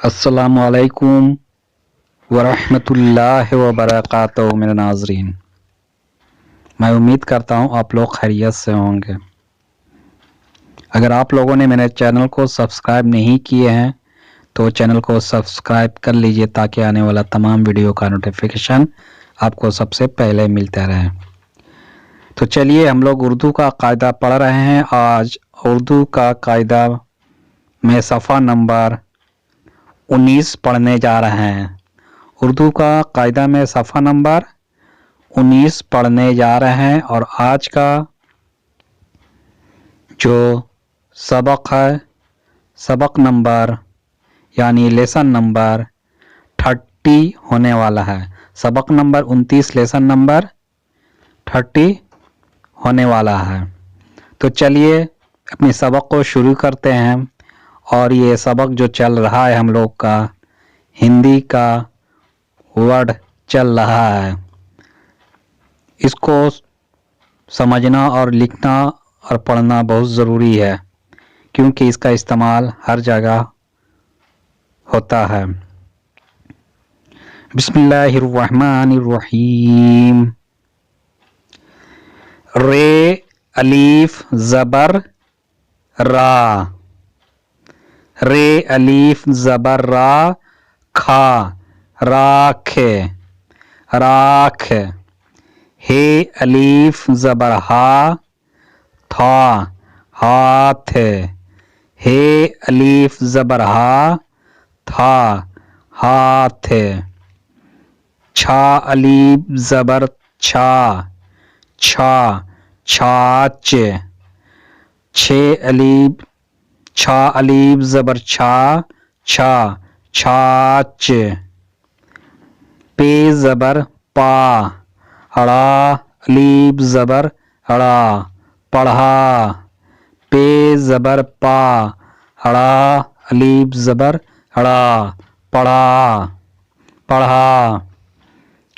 अस्सलामुअलैकुम वरहमतुल्लाहि वबरकातुहू। मेरे नाज़रीन, मैं उम्मीद करता हूँ आप लोग खैरियत से होंगे। अगर आप लोगों ने मेरे चैनल को सब्सक्राइब नहीं किए हैं तो चैनल को सब्सक्राइब कर लीजिए ताकि आने वाला तमाम वीडियो का नोटिफिकेशन आपको सबसे पहले मिलता रहे। तो चलिए हम लोग उर्दू का कायदा पढ़ रहे हैं। आज उर्दू का कायदा में सफ़ा नंबर 19 पढ़ने जा रहे हैं। उर्दू का कायदा में सफ़ा नंबर 19 पढ़ने जा रहे हैं और आज का जो सबक है, सबक नंबर यानी लेसन नंबर 30 होने वाला है। सबक नंबर 29 लेसन नंबर 30 होने वाला है। तो चलिए अपने सबक को शुरू करते हैं। और ये सबक जो चल रहा है हम लोग का हिंदी का वर्ड चल रहा है, इसको समझना और लिखना और पढ़ना बहुत ज़रूरी है क्योंकि इसका इस्तेमाल हर जगह होता है। बिस्मिल्लाहिर्रहमानिर्रहीम। रे अलीफ ज़बर रा, रे अलीफ ज़बर रा, खा राख, राख। हे अलीफ ज़बर हा, था हाथ, हे अलीफ ज़बर हा, था हाथ। छा अलीफ ज़बर छा, छा छाछ। छे अलीफ छा अलीफ ज़बर छा, छा छाछ। पे ज़बर पा, अड़ा अलीफ ज़बर अड़ा, पढ़ा। पे ज़बर पा, अड़ा अलीफ ज़बर अड़ा, पढ़ा पढ़ा।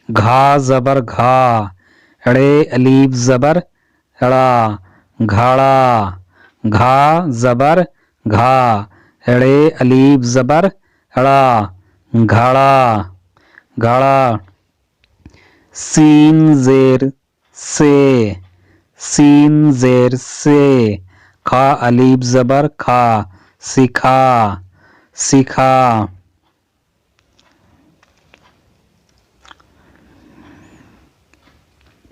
घा ज़बर घा, अड़े अलीफ ज़बर अड़ा, घाड़ा। घा ज़बर घा, अड़े अलीफ ज़बर अड़ा, घाड़ा घाड़ा। सीन ज़ेर से, सीन ज़ेर से। खा अलीफ ज़बर खा, सिखा सिखा।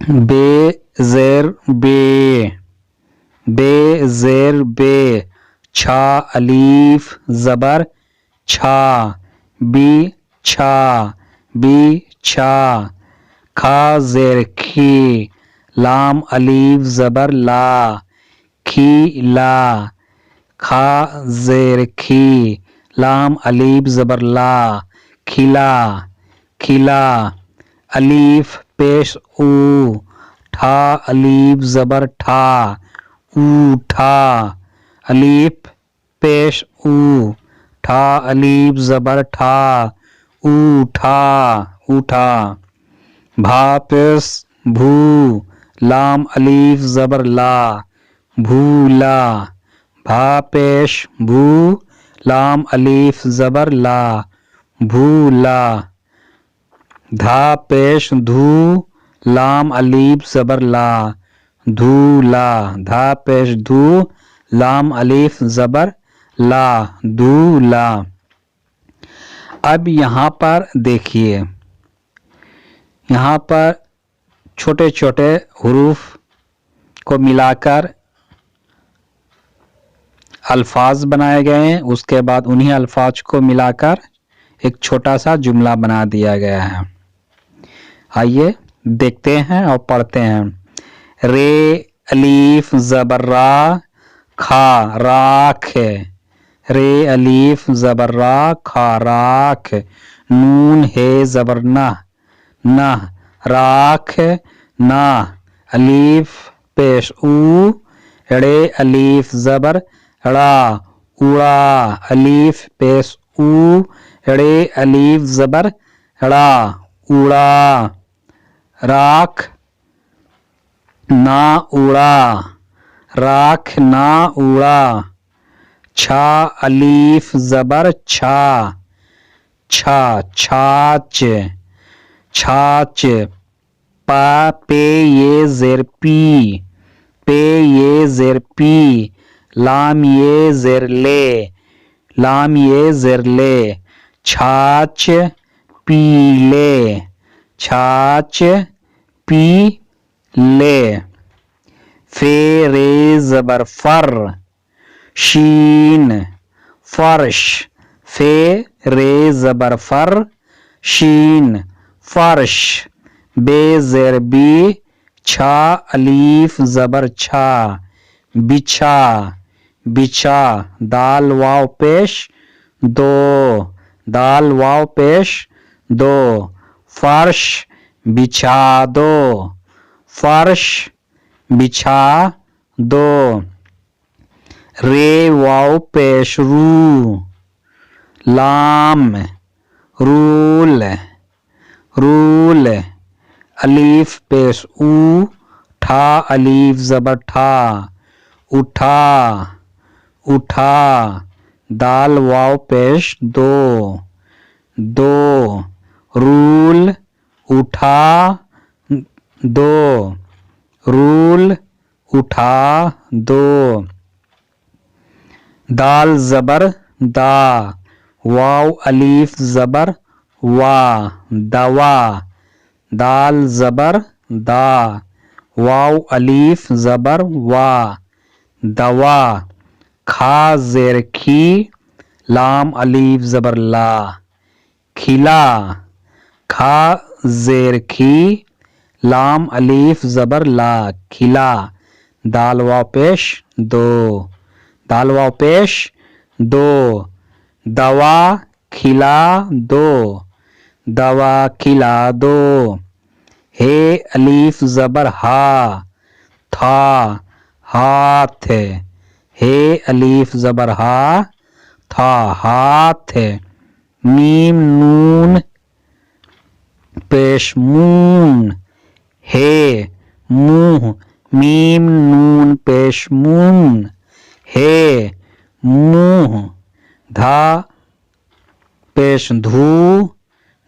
बे ज़ेर बे, बे ज़ेर बे। छा अलीफ ज़बर छा, बी छा, बी छा। खा ज़ेर खी, लाम अलीफ ज़बर ला, खी ला। खा ज़ेर खी, लाम अलीफ ज़बर ला, खिला खिला। अलीफ पेश ऊ, ठा अलीफ ज़बर ठा, ऊठा। अलीफ पेश ऊ, ठा अलीफ ज़बर ठा, ऊठा ऊठा। भा पेश भू, लाम अलीफ ज़बर ला, भूला। भा पेश भू, लाम अलीफ ज़बर ला, भूला। धा पेश धू, लाम अलीफ ज़बर ला, धूला। धा पेश धू, लाम अलीफ ज़बर ला, धूला। अब यहाँ पर देखिए, यहाँ पर छोटे छोटे हुरूफ को मिलाकर अल्फाज बनाए गए हैं। उसके बाद उन्हीं अल्फाज को मिलाकर एक छोटा सा जुमला बना दिया गया है। आइए देखते हैं और पढ़ते हैं। रे अलीफ ज़बर रा, खा राख, रे अलीफ ज़बर रा, खा राख। नून हे ज़बर ना, ना राख ना। अलीफ पेश ऊ, रे अलीफ ज़बर अड़ा, उड़ा। अलीफ पेश ऊ, रे अलीफ ज़बर अड़ा, उड़ा। राख ना उड़ा, राख ना उड़ा। छा अलीफ ज़बर छा, छा छाछ छाछ पा पे ये जेर पी पे ये जेर पी लाम ये जेर ले लाम ये जेर ले छाछ पीले छाछ पी ले फे रे जबर फर शीन फर्श फे रे जबर फर शीन फर्श बे जेर बी छा अलीफ जबर छा बिछा बिछा दाल वाव पेश दो दाल वाव पेश दो फर्श बिछा दो फर्श बिछा दो रे वाव पेश रू लाम रूल रूल अलीफ पेश ऊ ठा अलीफ जबर ठा उठा उठा दाल वाव पेश दो दो रूल उठा दो रूल उठा दो दाल जबर दा वाव अलीफ जबर वा दवा दाल जबर दा वाव अलीफ जबर वा दवा खा जेर खी लाम अलीफ जबर ला खिला खा जेर खी लाम अलीफ जबर ला खिला दाल वाव पेश दो दाल वाव पेश दो दवा खिला दो दवा खिला दो हे अलीफ जबर हा था हाथ हे अलीफ जबर हा था हाथ मीम नून पेश मून हे मुंह मीम नून पेश मून हे मुंह धा पेश धू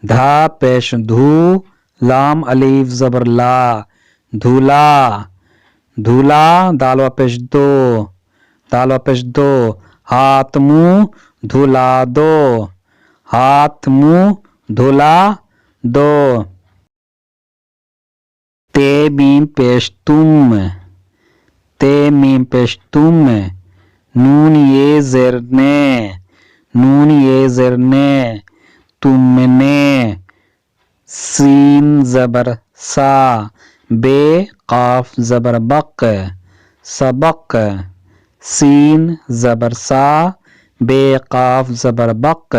धा पेश धू लाम अलीफ जबर ला धूला धूला दाल वापेश दो दाल वापेश दो हाथ मुंह धुला दो हाथ मुंह धुला दो ते मीम पेश तुम ते मीम पेश तुम नून ये ज़रने नून ये ज़रने तुमने सीन ज़बर सा बे काफ ज़बर बक सबक सीन ज़बर सा बे काफ ज़बर बक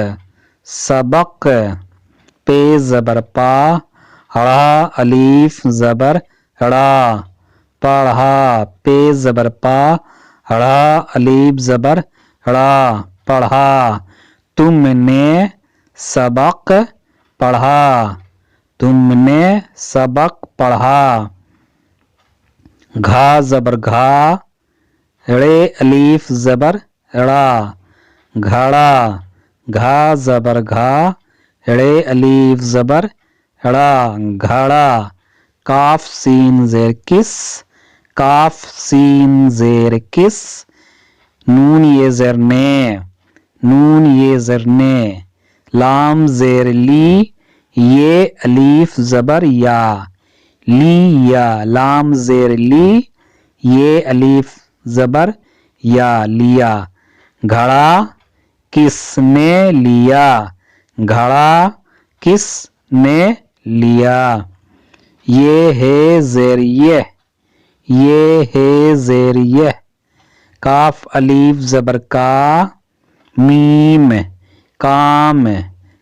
सबक पे ज़बर पा रा अलीफ ज़बर रा पढ़ा पे ज़बर पा रा अलीफ ज़बर रा पढ़ा तुमने सबक पढ़ा तुमने सबक पढ़ा घा ज़बर घा रे अलीफ ज़बर रा घड़ा घा ज़बर घा रे अलीफ ज़बर रा घड़ा काफ सीन ज़ेर किस काफ सीन ज़ेर किस नून ये ज़रने नून ये ज़रने लाम ज़ेर ली ये अलीफ ज़बर या ली या लाम ज़ेर ली ये अलीफ ज़बर या लिया घड़ा किसने लिया घड़ा किसने लिया ये है ज़ेर ये है ज़ेर ये काफ अलीफ ज़बर का मीम काम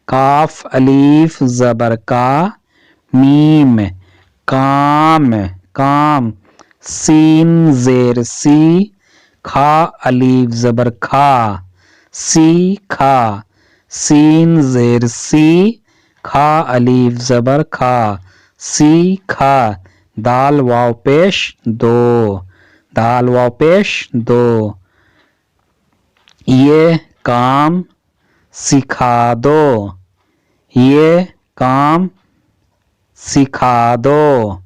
काफ अलीफ ज़बर का मीम काम काम सीन ज़ेर सी खा अलीफ ज़बर खा सी खा सीन ज़ेर सी खा अलीफ ज़बर खा सी खा दाल वाव पेश दो दाल वाव पेश दो ये काम सिखा दो ये काम सिखा दो।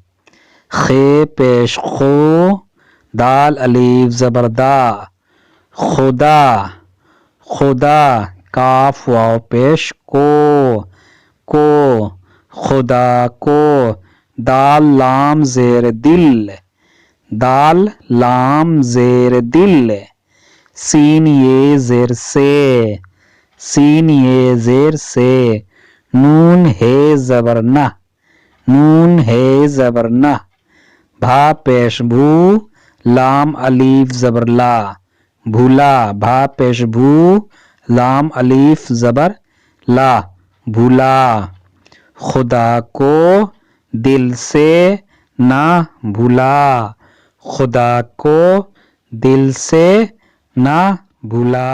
खे पेश खो, दाल अलीफ ज़बर दा, खुदा, खुदा, काफ वाव पेश को, खुदा को, दाल लाम ज़ेर दिल, दाल लाम ज़ेर दिल, सीन ये ज़ेर से, सीन ये ज़ेर से, नून है ज़बर न, नून है ज़बर न, भा पेश भू, लाम अलीफ ज़बर ला, भूला, भा पेश भू, लाम अलीफ ज़बर ला, भूला, खुदा को दिल से ना भूला, खुदा को दिल से ना भूला।